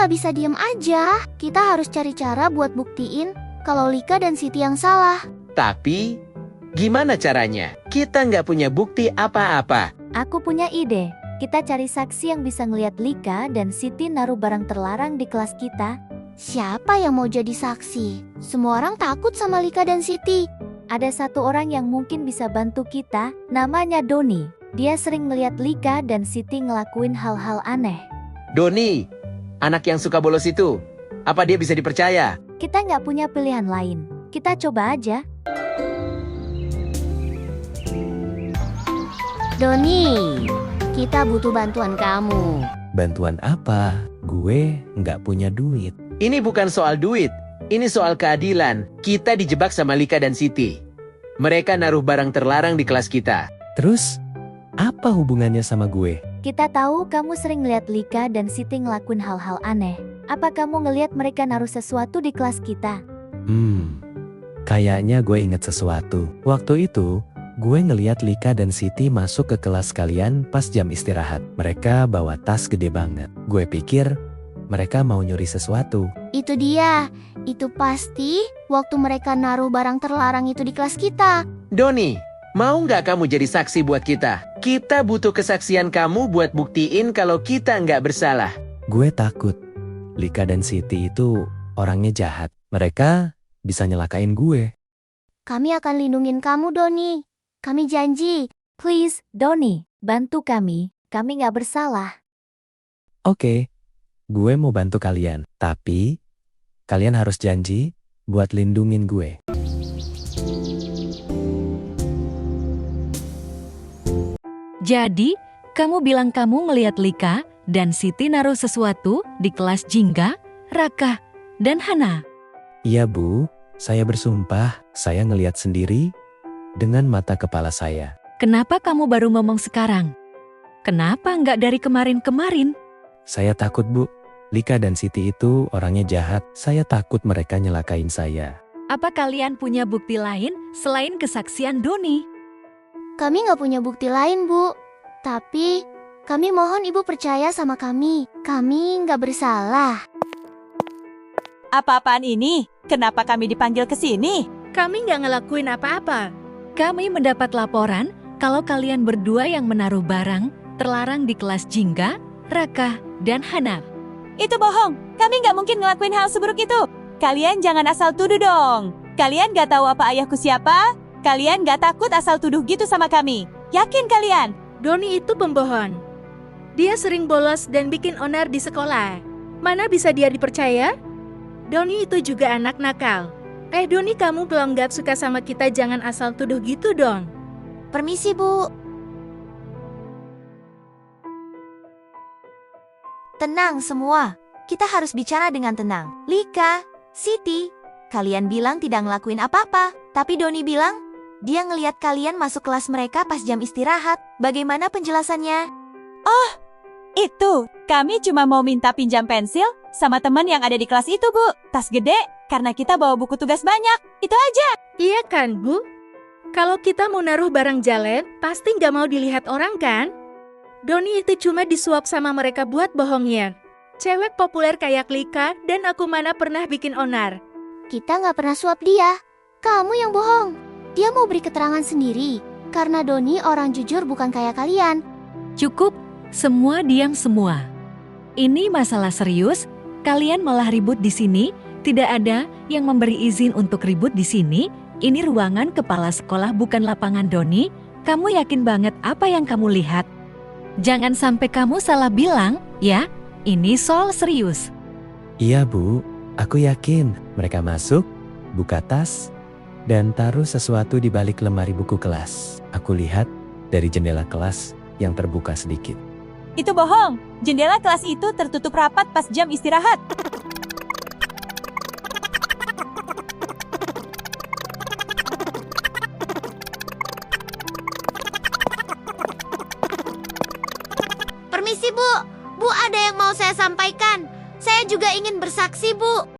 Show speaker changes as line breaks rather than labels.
nggak bisa diem aja. Kita harus cari cara buat buktiin kalau Lika dan Siti yang salah.
Tapi, gimana caranya? Kita nggak punya bukti apa-apa.
Aku punya ide. Kita cari saksi yang bisa ngelihat Lika dan Siti naruh barang terlarang di kelas kita.
Siapa yang mau jadi saksi? Semua orang takut sama Lika dan Siti.
Ada satu orang yang mungkin bisa bantu kita, namanya Doni. Dia sering melihat Lika dan Siti ngelakuin hal-hal aneh.
Doni, anak yang suka bolos itu, apa dia bisa dipercaya?
Kita nggak punya pilihan lain. Kita coba aja.
Doni, kita butuh bantuan kamu.
Bantuan apa? Gue nggak punya duit.
Ini bukan soal duit, ini soal keadilan. Kita dijebak sama Lika dan Siti. Mereka naruh barang terlarang di kelas kita.
Terus, apa hubungannya sama gue?
Kita tahu kamu sering ngeliat Lika dan Siti ngelakuin hal-hal aneh. Apa kamu ngeliat mereka naruh sesuatu di kelas kita?
Kayaknya gue inget sesuatu. Waktu itu, gue ngeliat Lika dan Siti masuk ke kelas kalian pas jam istirahat. Mereka bawa tas gede banget. Gue pikir mereka mau nyuri sesuatu.
Itu dia. Itu pasti waktu mereka naruh barang terlarang itu di kelas kita.
Doni, mau nggak kamu jadi saksi buat kita? Kita butuh kesaksian kamu buat buktiin kalau kita nggak bersalah.
Gue takut. Lika dan Siti itu orangnya jahat. Mereka bisa nyelakain gue.
Kami akan lindungin kamu, Doni. Kami janji.
Please, Doni, bantu kami. Kami nggak bersalah.
Oke, gue mau bantu kalian. Tapi, kalian harus janji buat lindungin gue.
Jadi, kamu bilang kamu ngelihat Lika dan Siti naruh sesuatu di kelas Jingga, Raka, dan Hana.
Iya Bu, saya bersumpah, saya ngelihat sendiri dengan mata kepala saya.
Kenapa kamu baru ngomong sekarang? Kenapa nggak dari kemarin-kemarin?
Saya takut Bu, Lika dan Siti itu orangnya jahat. Saya takut mereka nyelakain saya.
Apa kalian punya bukti lain selain kesaksian Doni?
Kami nggak punya bukti lain, Bu. Tapi, kami mohon Ibu percaya sama kami. Kami nggak bersalah.
Apa-apaan ini? Kenapa kami dipanggil ke sini?
Kami nggak ngelakuin apa-apa.
Kami mendapat laporan kalau kalian berdua yang menaruh barang terlarang di kelas Jingga, Raka, dan Hana.
Itu bohong. Kami nggak mungkin ngelakuin hal seburuk itu. Kalian jangan asal tuduh dong. Kalian nggak tahu apa ayahku siapa? Kalian nggak takut asal tuduh gitu sama kami? Yakin kalian?
Doni itu pembohong. Dia sering bolos dan bikin onar di sekolah. Mana bisa dia dipercaya? Doni itu juga anak nakal. Doni, kamu belum gak suka sama kita, jangan asal tuduh gitu dong.
Permisi, Bu.
Tenang semua, kita harus bicara dengan tenang. Lika, Siti, kalian bilang tidak ngelakuin apa-apa, tapi Doni bilang dia ngelihat kalian masuk kelas mereka pas jam istirahat. Bagaimana penjelasannya?
Oh, itu. Kami cuma mau minta pinjam pensil sama teman yang ada di kelas itu, Bu. Tas gede, karena kita bawa buku tugas banyak. Itu aja.
Iya kan, Bu? Kalau kita mau naruh barang jelek, pasti nggak mau dilihat orang kan? Doni itu cuma disuap sama mereka buat bohongnya. Cewek populer kayak Lika dan aku mana pernah bikin onar.
Kita nggak pernah suap dia. Kamu yang bohong. Dia mau beri keterangan sendiri. Karena Doni orang jujur bukan kayak kalian.
Cukup, semua diam semua. Ini masalah serius, kalian malah ribut di sini. Tidak ada yang memberi izin untuk ribut di sini. Ini ruangan kepala sekolah bukan lapangan Doni. Kamu yakin banget apa yang kamu lihat? Jangan sampai kamu salah bilang, ya. Ini soal serius.
Iya Bu, aku yakin mereka masuk, buka tas, dan taruh sesuatu di balik lemari buku kelas. Aku lihat dari jendela kelas yang terbuka sedikit.
Itu bohong. Jendela kelas itu tertutup rapat pas jam istirahat.
Permisi, Bu. Bu, ada yang mau saya sampaikan. Saya juga ingin bersaksi, Bu.